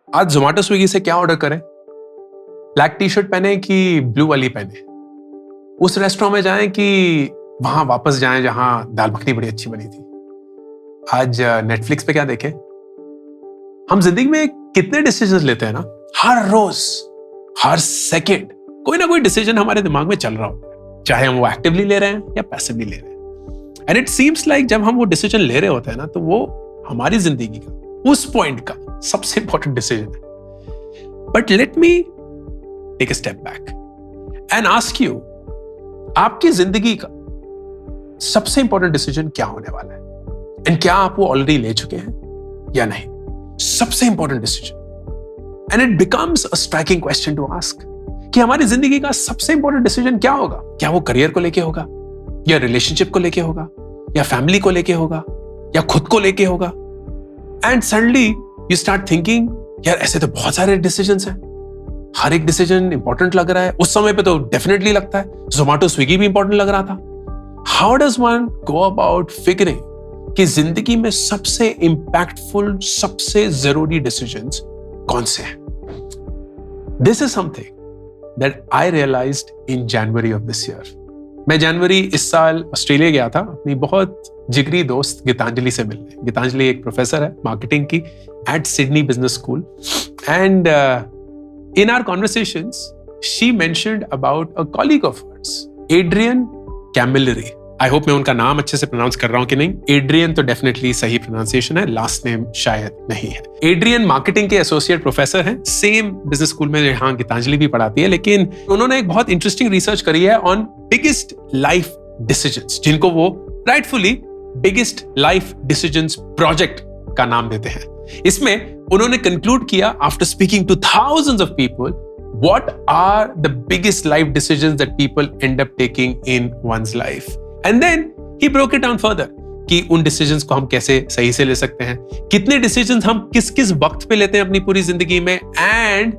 आज जोमेटो स्विगी से क्या ऑर्डर करें? ब्लैक टी शर्ट पहने कि ब्लू वाली पहने? उस रेस्टोरेंट में जाएं कि वहां वापस जाएं जहां दाल मखनी बड़ी अच्छी बनी थी? आज नेटफ्लिक्स पे क्या देखें? हम जिंदगी में कितने डिसीजंस लेते हैं ना, हर रोज हर सेकंड कोई ना कोई डिसीजन हमारे दिमाग में चल रहा होता है, चाहे हम वो एक्टिवली ले रहे हैं या पैसिवली ले रहे हैं। एंड इट सीम्स लाइक जब हम वो डिसीजन ले रहे होते हैं ना, तो वो हमारी जिंदगी का उस पॉइंट का सबसे इंपॉर्टेंट डिसीजन है। But let me take a step back and ask you, आपकी जिंदगी का सबसे इंपॉर्टेंट डिसीजन क्या होने वाला है? एंड क्या आप वो ऑलरेडी ले चुके हैं या नहीं? सबसे important decision. And it becomes a striking question to ask कि हमारी जिंदगी का सबसे इंपॉर्टेंट डिसीजन क्या होगा? क्या वो करियर को लेके होगा, या रिलेशनशिप को लेके होगा, या फैमिली को लेके होगा, या खुद को लेके होगा? And suddenly you start thinking, यार ऐसे तो बहुत सारे डिसीजंस हैं, हर एक डिसीजन इंपॉर्टेंट लग रहा है। उस समय पे तो डेफिनेटली लगता है जोमेटो स्विगी भी इंपॉर्टेंट लग रहा था। How does one go about figuring कि जिंदगी में सबसे इंपैक्टफुल, सबसे जरूरी डिसीजंस कौन से हैं? This is something that I realized in January of this year. मैं जनवरी इस साल ऑस्ट्रेलिया गया था अपनी बहुत जिगरी दोस्त गीतांजलि से मिलने। गीतांजलि एक प्रोफेसर है मार्केटिंग की at Sydney business school, and in our conversations, she mentioned about a colleague of hers, Adrian Camilleri. I hope मैं उनका नाम अच्छे से प्रोनाउंस कर रहा हूं कि नहीं। एड्रियन तो डेफिनेटली सही प्रोनाउंसिएशन है, लास्ट नेम शायद नहीं है। एड्रियन मार्केटिंग के एसोसिएट प्रोफेसर हैं, सेम बिजनेस स्कूल में जहां गीतांजलि भी पढ़ाती है, लेकिन उन्होंने एक बहुत इंटरेस्टिंग रिसर्च करी है ऑन बिगेस्ट लाइफ डिसीजंस, जिनको वो rightfully biggest life decisions project का नाम देते हैं। इसमें उन्होंने कंक्लूड किया, after speaking to thousands of people, what are the biggest life decisions that people end up taking in one's life, and then he broke it down further कि उन decisions को हम कैसे सही से ले सकते हैं, कितने डिसीजंस हम किस किस वक्त पे लेते हैं अपनी पूरी जिंदगी में, एंड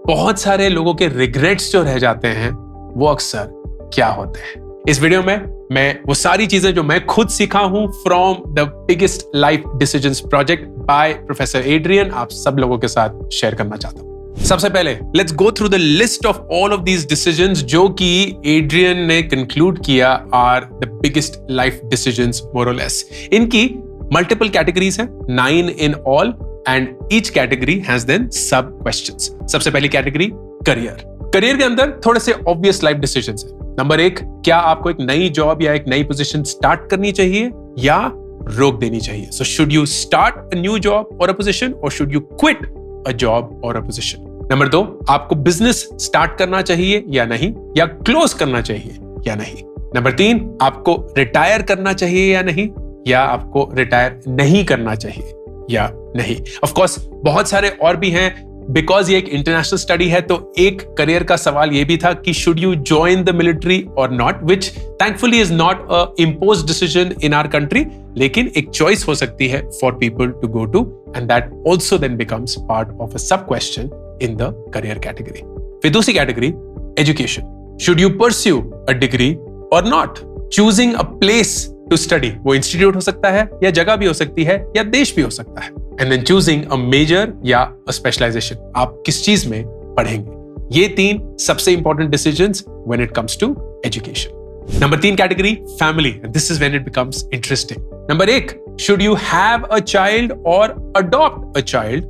बहुत सारे लोगों के रिग्रेट्स जो रह जाते हैं वो अक्सर क्या होते हैं। इस वीडियो में मैं वो सारी चीजें जो मैं खुद सीखा हूं from the biggest life decisions project by professor Adrian, आप सब लोगों के साथ शेयर करना चाहता हूं। सबसे पहले let's go through the list of all of these decisions जो कि एड्रियन ने कंक्लूड किया are the biggest life decisions more or less. इनकी मल्टीपल कैटेगरीज हैं, 9 in all, and each category has then sub questions. सबसे पहली category career. Career के अंदर थोड़े से ऑब्वियस लाइफ डिसीजंस हैं। नंबर 1, क्या आपको एक नई जॉब या एक नई पोजीशन स्टार्ट करनी चाहिए या रोक देनी चाहिए? So should you start a new job और अ पोजीशन, और should you quit a job और अ पोजीशन? नंबर 2, आपको बिजनेस स्टार्ट करना चाहिए या नहीं, या क्लोज करना चाहिए या नहीं? नंबर 3, आपको रिटायर करना चाहिए या नहीं, या आपको रिटायर नहीं करना चाहिए या नहीं? ऑफ कोर्स बहुत सारे और भी हैं, बिकॉज ये एक इंटरनेशनल स्टडी है, तो एक करियर का सवाल ये भी था कि should you join the military or not, which thankfully is not a imposed decision in our country, लेकिन एक चॉइस हो सकती है for people to go to, and that also then becomes part of a sub question in the career category. फिर दूसरी कैटेगरी, education. Should you pursue a degree or not? Choosing a place to study, वो institute हो सकता है, या जगह भी हो सकती है, या देश भी हो सकता है। And then choosing a major या अ स्पेशलाइजेशन, आप किस चीज में पढ़ेंगे। ये 3 सबसे important decisions when it comes to education. Number 3 category, family, and this is when it becomes interesting. Number 1, should you have a child or adopt a child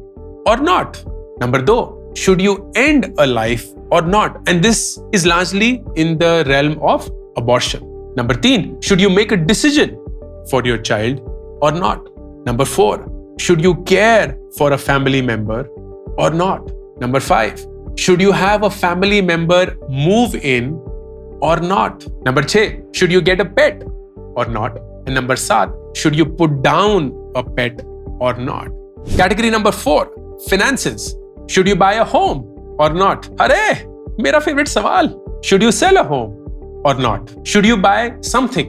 or not? Number 2, should you end a life or not? And this is largely in the realm of abortion. Number 3, should you make a decision for your child or not? Number 4, should you care for a family member or not? Number 5, should you have a family member move in or not? Number 6, should you get a pet or not? And number 7, should you put down a pet or not? Category number 4, finances. Should you buy a home or not? अरे मेरा favourite सवाल, should you sell a home or not? Should you buy something,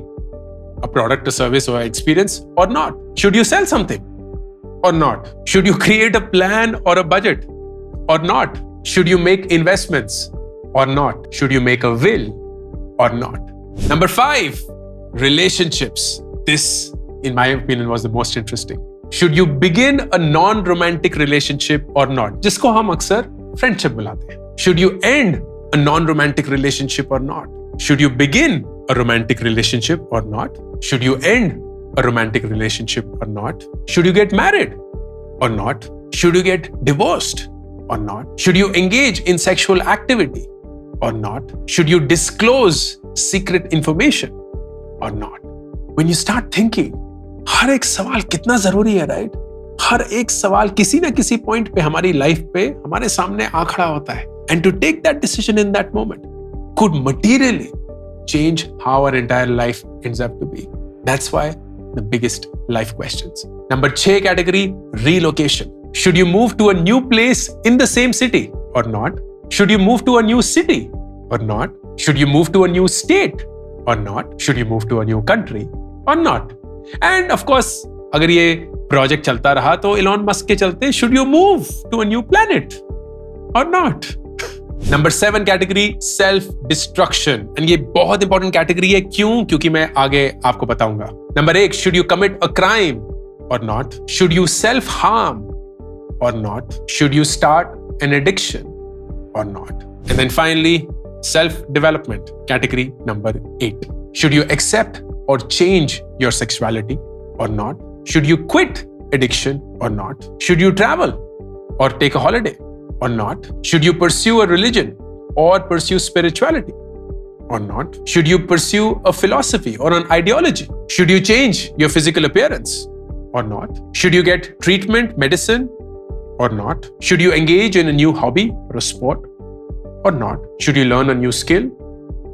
a product, a service, or experience or not? Should you sell something or not? Should you create a plan or a budget or not? Should you make investments or not? Should you make a will or not? Number 5, relationships. This, in my opinion, was the most interesting. Should you begin a non-romantic relationship or not? जिसको हम अक्सर friendship बुलाते हैं. Should you end a non-romantic relationship or not? Should you begin a romantic relationship or not? Should you end a romantic relationship or not? Should you get married or not? Should you get divorced or not? Should you engage in sexual activity or not? Should you disclose secret information or not? When you start thinking, हर एक सवाल कितना जरूरी है, right? हर एक सवाल किसी ना किसी पॉइंट पे हमारी लाइफ पे हमारे सामने आ खड़ा होता है. And to take that decision in that moment could materially change how our entire life ends up to be. That's why the biggest life questions. Number 6 category, relocation. Should you move to a new place in the same city or not? Should you move to a new city or not? Should you move to a new state or not? Should you move to a new country or not? And of course, अगर ये project चलता रहा तो Elon Musk के चलते should you move to a new planet or not? Number 7 category, self destruction. And ये बहुत important category है. क्यों? क्योंकि मैं आगे आपको बताऊंगा. Number 8, should you commit a crime or not? Should you self harm or not? Should you start an addiction or not? And then finally, self development category number 8. Should you accept or change your sexuality or not? Should you quit addiction or not? Should you travel or take a holiday or not? Should you pursue a religion or pursue spirituality or not? Should you pursue a philosophy or an ideology? Should you change your physical appearance or not? Should you get treatment, medicine or not? Should you engage in a new hobby or a sport or not? Should you learn a new skill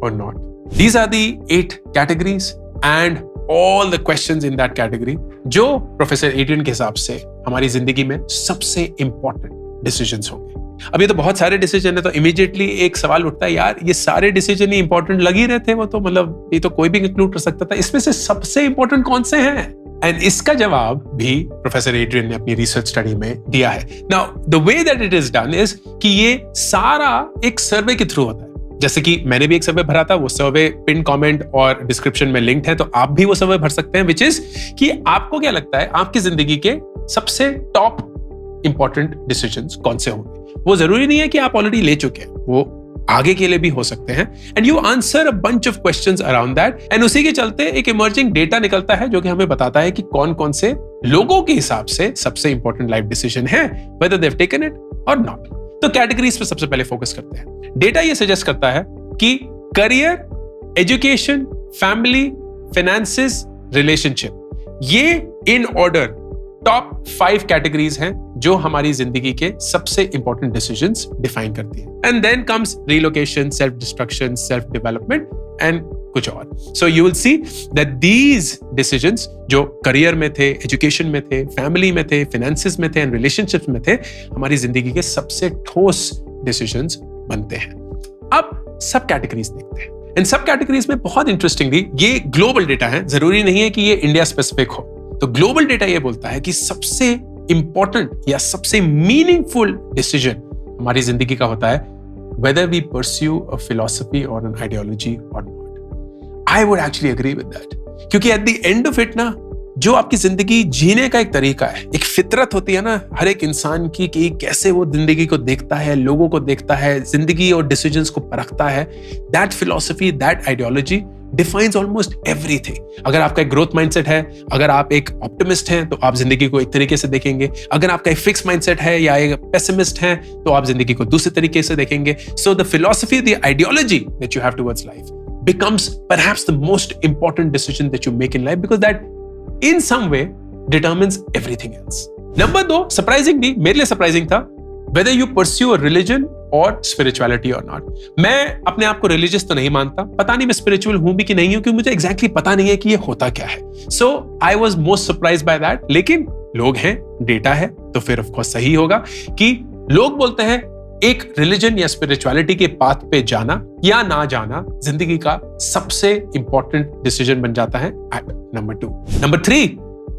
or not? These are the 8 categories and all the questions in that category जो professor Adrian के हिसाब से हमारी जिंदगी में सबसे important decisions होंगे. अब ये तो बहुत सारे डिसीजन है, तो इमीडिएटली एक सवाल उठता है, यार ये सारे डिसीजन ही इंपॉर्टेंट लग ही रहे थे, वो तो मतलब ये तो कोई भी कंक्लूड कर सकता था, इसमें से सबसे इंपॉर्टेंट कौन से हैं? एंड इसका जवाब भी प्रोफेसर एड्रियन ने अपनी रिसर्च स्टडी में दिया है. Now the way that it is done is कि ये सारा एक सर्वे के थ्रू होता है. जैसे कि मैंने भी एक सर्वे भरा था, वो सर्वे पिन कमेंट और डिस्क्रिप्शन में लिंक्ड है, तो आप भी वो सर्वे भर सकते हैं. विच इज कि आपको क्या लगता है आपकी जिंदगी के सबसे टॉप इंपॉर्टेंट डिसीजंस कौन से होंगे. वो जरूरी नहीं है कि आप ऑलरेडी ले चुके हैं, वो आगे के लिए भी हो सकते हैं. And you answer a bunch of questions around that, and उसी के चलते एक इमर्जिंग डेटा निकलता है जो कि हमें बताता है कि कौन कौन से लोगों के हिसाब से सबसे इंपॉर्टेंट लाइफ डिसीजन है, whether they have taken it और नॉट. तो कैटेगरीज पे सबसे पहले फोकस करते हैं. डेटा ये सजेस्ट करता है कि career, education, family, finances, relationship, ये इन ऑर्डर टॉप 5 कैटेगरीज हैं जो हमारी जिंदगी के सबसे इंपॉर्टेंट डिसीजंस डिफाइन करती हैं. And then comes relocation, self destruction, self development and कुछ और. So you will see that these decisions जो करियर में थे, एजुकेशन में थे, फैमिली में थे, फाइनेंसेस में थे एंड रिलेशनशिप्स में थे, हमारी जिंदगी के सबसे ठोस डिसीजंस बनते हैं. अब सब कैटेगरीज देखते हैं. इन सब कैटेगरीज में बहुत इंटरेस्टिंगली ये ग्लोबल डेटा है, जरूरी नहीं है कि ये इंडिया स्पेसिफिक हो. तो ग्लोबल डेटा ये बोलता है कि सबसे इंपॉर्टेंट या सबसे मीनिंगफुल डिसीजन हमारी जिंदगी का होता है whether we pursue a philosophy or an ideology or not. I would actually agree with that. क्योंकि at the end of it ना, जो आपकी जिंदगी जीने का एक तरीका है, एक फितरत होती है ना हर एक इंसान की कि कैसे वो जिंदगी को देखता है, लोगों को देखता है, जिंदगी और डिसीजंस को परखता है. That philosophy, that ideology defines almost everything. अगर आपका एक ग्रोथ माइंडसेट है, अगर आप एक ऑप्टिमिस्ट हैं तो आप जिंदगी को एक तरीके से देखेंगे. अगर आपका एक फिक्स माइंडसेट है या एक पेसिमिस्ट है तो आप जिंदगी को दूसरे तरीके से देखेंगे. So the philosophy, the ideology that you have towards life becomes perhaps the most important decision that you make in life because that in some way determines everything else. Number 2, surprisingly, मेरे लिए surprising था, whether you pursue a religion or spirituality or not. मैं अपने आप को religious तो नहीं मानता, पता नहीं मैं spiritual हूं भी कि नहीं हूं, क्योंकि मुझे exactly पता नहीं है कि ये होता क्या है. So I was most surprised by that. लेकिन लोग हैं, डेटा है, तो फिर of course सही होगा कि लोग बोलते हैं एक रिलीजन या स्पिरिचुअलिटी के पाथ पे जाना या ना जाना जिंदगी का सबसे इंपॉर्टेंट डिसीजन बन जाता है एट नंबर 2. नंबर 3,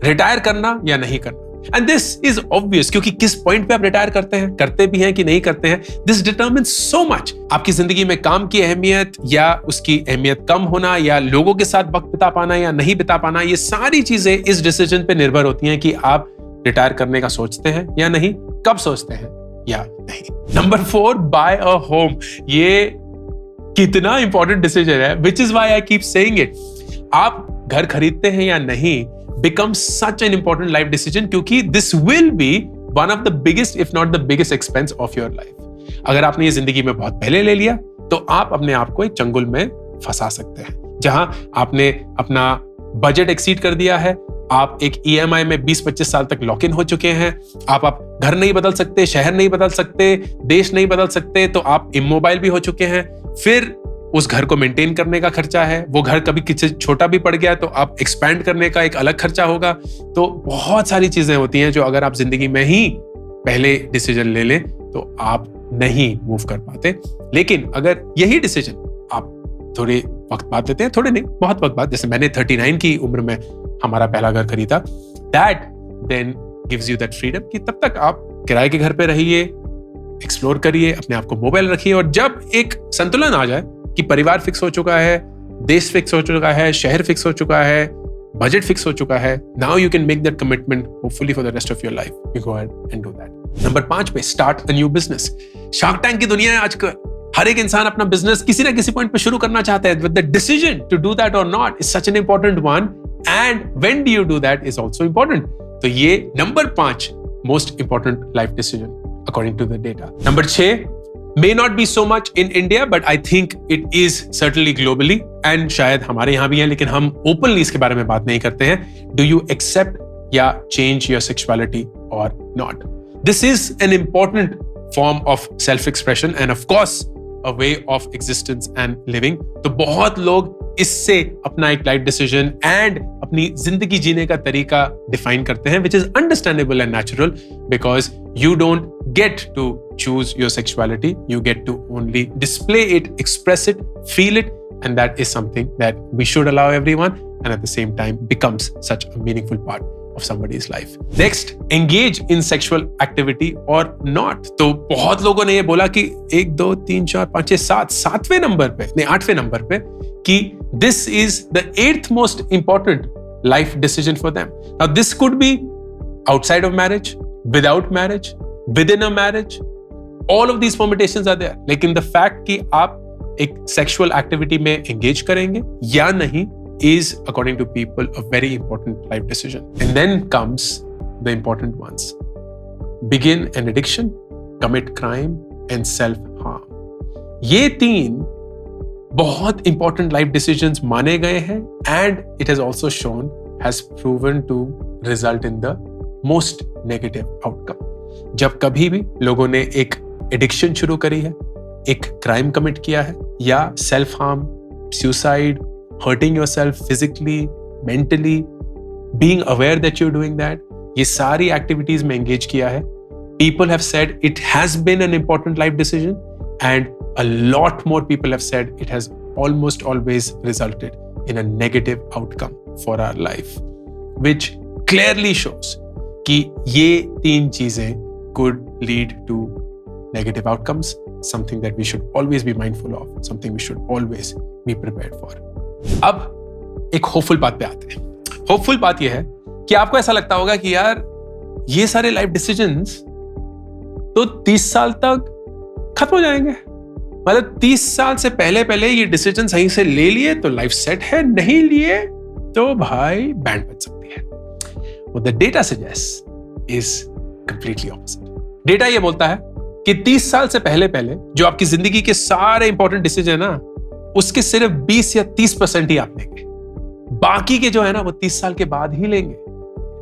रिटायर करना या नहीं करना. एंड दिस इज ऑब्वियस, क्योंकि किस पॉइंट पे आप रिटायर करते हैं, करते भी हैं कि नहीं करते हैं, दिस डिटरमिन्स सो मच. आपकी जिंदगी में काम की अहमियत या उसकी अहमियत कम होना या लोगों के साथ वक्त बिता पाना या नहीं बिता पाना, ये सारी चीजें इस डिसीजन पे निर्भर होती हैं कि आप रिटायर करने का सोचते हैं या नहीं, कब सोचते हैं या नहीं। Number 4, buy a home. ये कितना इंपॉर्टेंट डिसीजन है, which is why I keep saying it. आप घर खरीदते हैं या नहीं becomes such an important life decision, क्योंकि this will be one of the biggest if not the biggest expense of your life। अगर आपने ये जिंदगी में बहुत पहले ले लिया तो आप अपने आप को एक चंगुल में फंसा सकते हैं, जहां आपने अपना बजट एक्सीड कर दिया है, आप एक EMI में 20-25 साल तक लॉक इन हो चुके हैं, आप घर नहीं बदल सकते, शहर नहीं बदल सकते, देश नहीं बदल सकते, तो आप इमोबाइल भी हो चुके हैं। फिर उस घर को मेंटेन करने का खर्चा है, वो घर कभी किसी छोटा भी पड़ गया तो आप एक्सपैंड करने का एक अलग खर्चा होगा। तो बहुत सारी चीजें होती हैं जो अगर आप जिंदगी में ही पहले डिसीजन ले लें तो आप नहीं मूव कर पाते। लेकिन अगर यही डिसीजन आप थोड़े वक्त बाद लेते हैं, थोड़े नहीं बहुत वक्त बाद, जैसे मैंने 39 की उम्र में हमारा पहला घर खरीदा, that then gives you that freedom कि तब तक आप किराए के घर पे रहिए, एक्सप्लोर करिए, अपने आप को मोबाइल रखिए, और जब एक संतुलन आ जाए कि परिवार फिक्स हो चुका है, देश फिक्स हो चुका है, शहर फिक्स हो चुका है, बजट फिक्स हो चुका है, now you can make that commitment hopefully for the rest of your life. You go ahead and do that. Number 5 पे, start a new business. Shark tank की दुनिया है आजकल, हर एक इंसान अपना बिजनेस किसी ना किसी पॉइंट पे शुरू करना चाहता है। The decision to do that or not is such an important one, and when do you do that is also important. तो ये number 5 most important life decision according to the data. Number 6, may not be so much in India, but I think it is certainly globally, and शायद हमारे यहाँ भी है, लेकिन हम openly इसके बारे में बात नहीं करते हैं। Do you accept या change your sexuality or not? This is an important form of self-expression and of course a way of existence and living. तो बहुत लोग इससे अपना एक लाइफ डिसीजन एंड अपनी जिंदगी जीने का तरीका डिफाइन करते हैं, which is understandable and natural because you don't get to choose your sexuality, you get to only display it, express it, feel it, and that is something that we should allow everyone and at the same time becomes such a meaningful part of somebody's life. Next, engage in sexual activity or not. तो बहुत लोगों ने ये बोला कि 1, 2, 3, 4, 5, 6, 7, 7वें number पे, नहीं 8वें number पे, कि this is the 8th most important life decision for them. Now this could be outside of marriage, without marriage, within a marriage, all of these permutations are there. लेकिन the fact कि आप एक sexual activity में engage करेंगे या नहीं is, according to people, a very important life decision. And then comes the important ones. Begin an addiction, commit crime, and self-harm. ये 3 बहुत important life decisions माने गए हैं, and it has also shown, has proven to result in the most negative outcome. जब कभी भी लोगों ने एक एडिक्शन शुरू करी है, एक क्राइम कमिट किया है, या self harm, suicide, hurting yourself physically, mentally, being aware that you're doing that, ये सारी activities में engage किया है, people have said it has been an important life decision, and a lot more people have said it has almost always resulted in a negative outcome for our life, which clearly shows कि ये 3 चीजें could lead to negative outcomes, something that we should always be mindful of, something we should always be prepared for. अब एक hopeful बात पे आते हैं। Hopeful बात यह है कि आपको ऐसा लगता होगा कि यार ये सारे लाइफ डिसीजंस तो 30 साल तक खत्म हो जाएंगे, मतलब 30 साल से पहले ये डिसीजन सही से ले लिए तो लाइफ सेट है, नहीं लिए तो भाई बैंड बज सकती है। What the data suggests is completely opposite. Data ये बोलता है कि 30 साल से पहले जो आपकी जिंदगी के सारे इंपॉर्टेंट डिसीजन है ना, उसके सिर्फ 20 या 30% ही आप लेंगे, बाकी के जो है ना वो 30 साल के बाद ही लेंगे।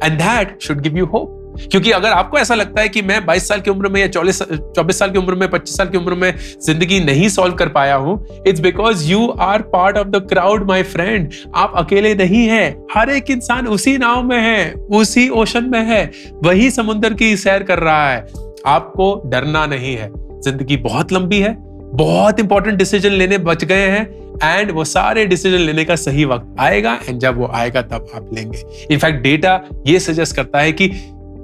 And that should give you hope, क्योंकि अगर आपको ऐसा लगता है कि मैं 22 साल की उम्र में या 24 साल की उम्र में, 25 साल की उम्र में जिंदगी नहीं सॉल्व कर पाया हूं, it's because you are part of the crowd my friend. आप अकेले नहीं हैं, हर एक इंसान उसी नाव में है, उसी ओशन में है, वही समुद्र की सैर कर रहा है। आपको डरना नहीं है, जिंदगी बहुत लंबी है, बहुत इंपॉर्टेंट डिसीजन लेने बच गए हैं, एंड वो सारे डिसीजन लेने का सही वक्त आएगा, एंड जब वो आएगा तब आप लेंगे। इनफैक्ट डेटा ये सजेस्ट करता है कि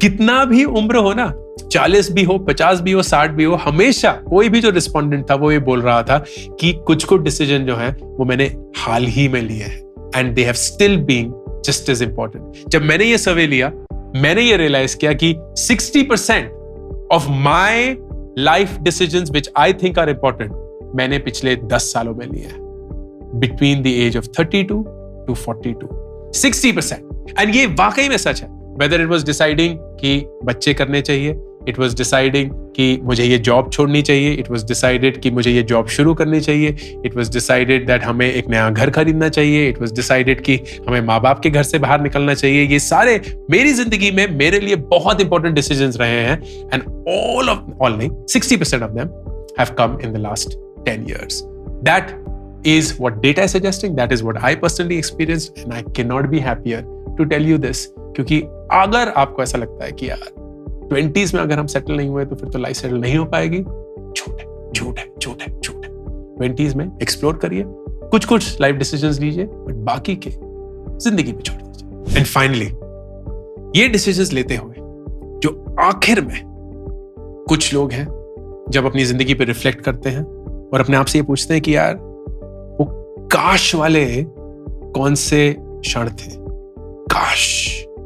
कितना भी उम्र हो ना, 40 भी हो, 50 भी हो, 60 भी हो, हमेशा कोई भी जो रिस्पोंडेंट था वो ये बोल रहा था कि कुछ डिसीजन जो है वो मैंने हाल ही में लिए हैं, and they have still been just as important. जब मैंने ये सर्वे लिया मैंने ये रियलाइज किया कि 60% of my life decisions which I think are important मैंने पिछले 10 सालों में लिए हैं, between the age of 32 to 42, 60%। एंड ये वाकई में सच है। वेदर इट वॉज डिसाइडिंग कि बच्चे करने चाहिए, इट वॉज डिसाइडिंग कि मुझे ये जॉब छोड़नी चाहिए, इट वॉज डिसाइडेड कि मुझे ये जॉब शुरू करनी चाहिए, इट वॉज डिसाइडेड दैट हमें एक नया घर खरीदना चाहिए, इट वॉज डिसाइडेड कि हमें माँ बाप के घर से बाहर निकलना चाहिए। ये सारे मेरी जिंदगी में मेरे लिए बहुत इंपॉर्टेंट डिसीजंस रहे हैं, एंड ऑल नहीं, 60% of them have come in the last 10 years. That is what data is suggesting, that is what I personally experienced, and I cannot be happier to tell you this, क्योंकि अगर आपको ऐसा लगता है कि यार 20s में अगर हम सेटल नहीं हुए तो फिर तो लाइफ सेटल नहीं हो पाएगी, झूठ है, झूठ है, झूठ है, झूठ है। 20s में एक्सप्लोर करिए, कुछ लाइफ डिसीजंस लीजिए, बट बाकी के जिंदगी में छोड़ दीजिए। एंड फाइनली, ये डिसीजंस लेते हुए जो आखिर में कुछ लोग हैं जब अपनी जिंदगी पे रिफ्लेक्ट करते हैं और अपने आप से ये पूछते हैं कि यार वो काश वाले कौन से क्षण थे, काश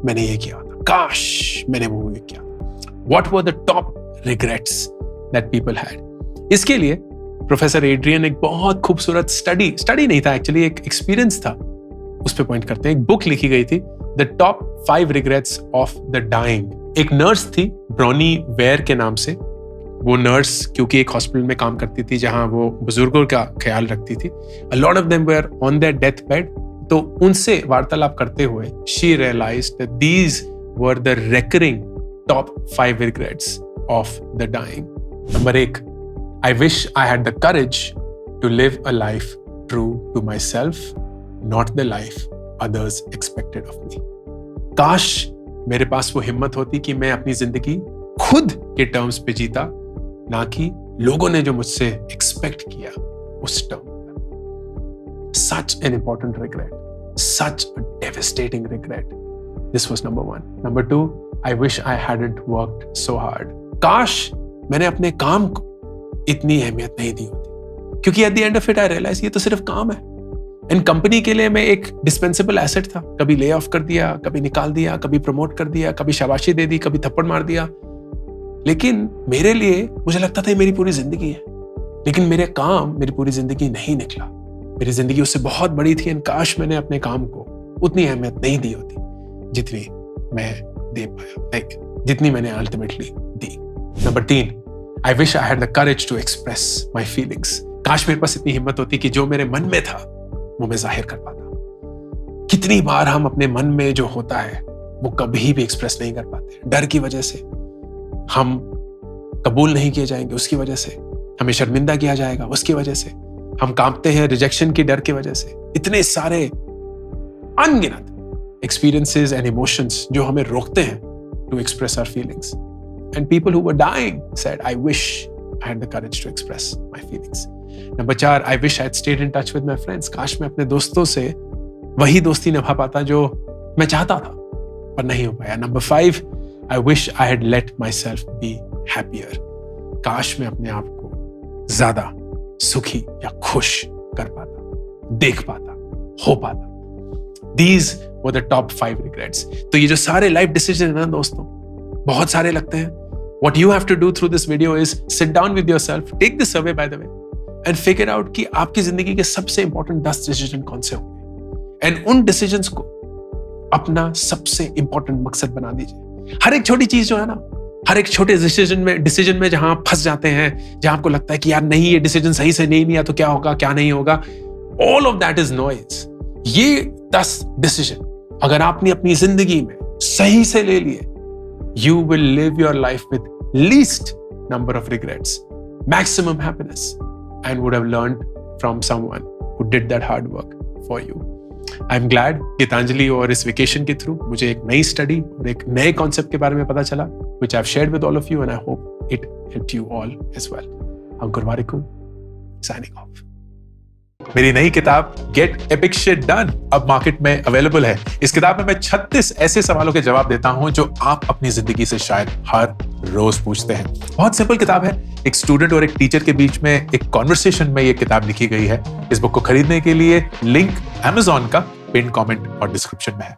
मैंने ये किया था, काश मैंने वो ये किया था। What were the top regrets that people had? इसके लिए प्रोफेसर एड्रियन एक बहुत खूबसूरत स्टडी नहीं था एक्चुअली, एक एक्सपीरियंस था, उस पे पॉइंट करते हैं। एक बुक लिखी गई थी, the top 5 regrets of the dying. एक नर्स थी ब्रॉनी वेयर के नाम से। वो नर्स क्योंकि एक हॉस्पिटल में काम करती थी जहां वो बुजुर्गों का ख्याल रखती थी, a lot of them were on their deathbed, तो उनसे वार्तालाप करते हुए she realized that these were the recurring top 5 regrets of the dying. Number 1, I wish I had the courage to live a life true to myself, not the life others expected of me. काश मेरे पास वो हिम्मत होती कि मैं अपनी जिंदगी खुद के टर्म्स पे जीता, ना कि लोगों ने जो मुझसे एक्सपेक्ट किया उस टर्म पर। Such an important regret, such a devastating regret. This was number 1. Number 2, I wish I hadn't worked so hard. काश मैंने अपने काम को इतनी अहमियत नहीं दी होती, क्योंकि at the end of it I realized ये तो सिर्फ काम है, एंड कंपनी के लिए मैं एक डिस्पेंसेबल एसेट था। कभी ले ऑफ कर दिया, कभी निकाल दिया, कभी प्रमोट कर दिया, कभी शाबाशी दे दी, कभी थप्पड़ मार दिया। लेकिन मेरे लिए मुझे लगता था ये मेरी पूरी जिंदगी है, लेकिन मेरे काम मेरी पूरी जिंदगी नहीं निकला। मेरी जिंदगी उससे बहुत बड़ी थी, एंड काश मैंने अपने काम को उतनी अहमियत नहीं दी होती जितनी मैं दे पाया, जितनी मैंने अल्टीमेटली दी। Number 3, I wish I had the courage to express my feelings. काश मेरे पास इतनी हिम्मत होती कि जो मेरे मन में था वो मैं जाहिर कर पाता। कितनी बार हम अपने मन में जो होता है वो कभी भी एक्सप्रेस नहीं कर पाते, डर की वजह से। हम कबूल नहीं किए जाएंगे उसकी वजह से, हमें शर्मिंदा किया जाएगा उसकी वजह से, हम कांपते हैं रिजेक्शन की डर की वजह से। इतने सारे अनगिनत एक्सपीरियंसेस एंड इमोशंस जो हमें रोकते हैं to express our feelings. And people who were dying said, I wish I had the courage to express my feelings. Number 4, I wish I had stayed in touch with my friends. काश मैं अपने दोस्तों से वही दोस्ती निभा पाता जो मैं चाहता था, पर नहीं हो पाया। Number 5, I wish I had let myself be happier. काश मैं अपने आप को ज्यादा सुखी या खुश कर पाता, देख पाता, हो पाता। These were the top 5 regrets. तो ये जो सारे लाइफ डिसीजन है ना दोस्तों, बहुत सारे लगते हैं। What you have to do through this video is sit down with yourself, take this survey by the way, and figure out कि आपकी जिंदगी के सबसे इंपॉर्टेंट 10 डिसीजन कौन से होंगे, एंड उन डिसीजंस को अपना सबसे इंपॉर्टेंट मकसद बना दीजिए। हर एक छोटी चीज जो है ना, हर एक छोटे डिसीजन में जहां आप फंस जाते हैं, जहां आपको लगता है कि यार नहीं ये डिसीजन सही से नहीं लिया तो क्या होगा, क्या नहीं होगा, all of that is noise. ये 10 डिसीजन अगर आपने अपनी जिंदगी में सही से ले लिए, you will live your life with least number of regrets, maximum happiness, and would have learned from someone who did that hard work for you. I am glad Geetanjali और इस वेकेशन के थ्रू मुझे एक नई स्टडी और एक नए concept के बारे में पता चला, which I've shared with all of you, and I hope it helped you all as well. Ankur Warikoo, signing off. मेरी नई किताब Get Epic Shit Done अब मार्केट में अवेलेबल है। इस किताब में मैं 36 ऐसे सवालों के जवाब देता हूं जो आप अपनी जिंदगी से शायद हर रोज पूछते हैं। बहुत सिंपल किताब है, एक स्टूडेंट और एक टीचर के बीच में एक कॉन्वर्सेशन में ये किताब लिखी गई है। इस बुक को खरीदने के लिए लिंक Amazon का पिन कमेंट और डिस्क्रिप्शन में है।